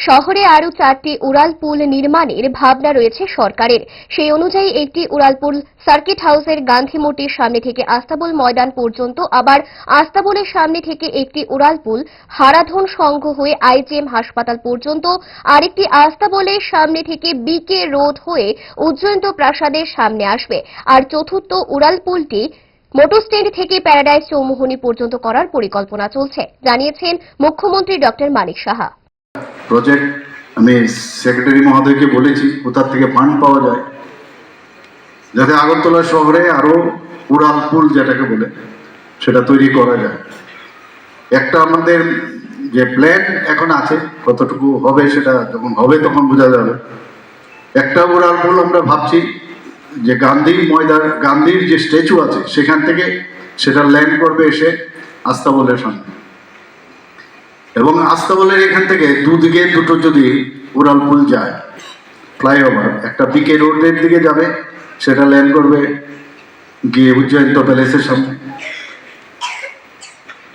শহরে আরও 4টি উড়ালপুল নির্মাণের ভাবনা রয়েছে সরকারের। সেই অনুযায়ী একটি উড়ালপুল সার্কিট হাউসের গান্ধী মূর্তির সামনে থেকে আস্তাবল ময়দান পর্যন্ত, আবার আস্তাবলের সামনে থেকে একটি উড়ালপুল হারাধন সংঘ হয়ে আইজিএম হাসপাতাল পর্যন্ত, আরেকটি আস্তাবলের সামনে থেকে বিকে রোড হয়ে উজ্জয়ন্ত প্রাসাদের সামনে আসবে। আর চতুর্থ উড়ালপুলটি মোটর স্ট্যান্ড থেকে প্যারাডাইস চৌমুহনী পর্যন্ত করার পরিকল্পনা চলছে, জানিয়েছেন মুখ্যমন্ত্রী ডক্টর মানিক সাহা। প্রজেক্ট আমি সেক্রেটারি মহোদয়কে বলেছি কোথা থেকে ফান্ড পাওয়া যায়, যাতে আগরতলা শহরে আরো উড়ালপুল যেটাকে বলে সেটা তৈরি করা যায়। একটা আমাদের যে প্ল্যান এখন আছে, কতটুকু হবে সেটা যখন হবে তখন বোঝা যাবে। একটা উড়ালপুল আমরা ভাবছি যে গান্ধীর যে স্ট্যাচু আছে সেখান থেকে সেটা ল্যান্ড করবে এসে আস্তাবলের সামনে, এবং আস্তাবলের এখান থেকে দুদিকে দুটো যদি উড়ালপুল যায় ফ্লাইওভার, একটা বিকে রোডের দিকে যাবে, সেটা ল্যান্ড করবে গিয়ে উজ্জয়ন্ত প্যালেসের সামনে,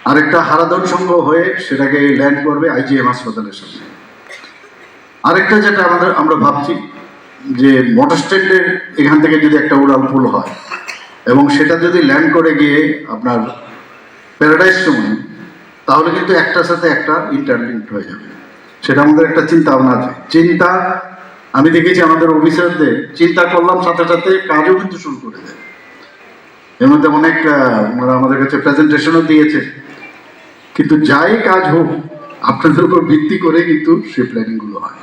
আরেকটা হারাধন সংঘ হয়ে সেটাকে ল্যান্ড করবে আইজিএম হাসপাতালের সামনে। আরেকটা যেটা আমরা ভাবছি যে মোটর স্ট্যান্ডের এখান থেকে যদি একটা উড়ালপুল হয় এবং সেটা যদি ল্যান্ড করে গিয়ে আপনার প্যারাডাইস চৌমুহনী, তাহলে কিন্তু একটার সাথে একটা ইন্টারলিঙ্কড হয়ে যাবে। সেটা আমাদের একটা চিন্তা ভাবনা আছে। আমি দেখেছি আমাদের অফিসারদের চিন্তা করলাম সাথে সাথে কাজও কিন্তু শুরু করে দেয়। এর মধ্যে অনেক ওনারা আমাদের কাছে প্রেজেন্টেশনও দিয়েছে। কিন্তু যাই কাজ হোক আপনাদের উপর ভিত্তি করে কিন্তু সেই প্ল্যানিং গুলো হয়।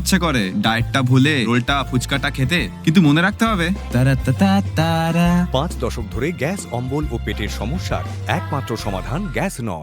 ইচ্ছে করে ডায়েটটা ভুলে রোলটা ফুচকাটা খেতে, কিন্তু মনে রাখতে হবে 5 দশক ধরে গ্যাস অম্বল ও পেটের সমস্যার একমাত্র সমাধান গ্যাস নল।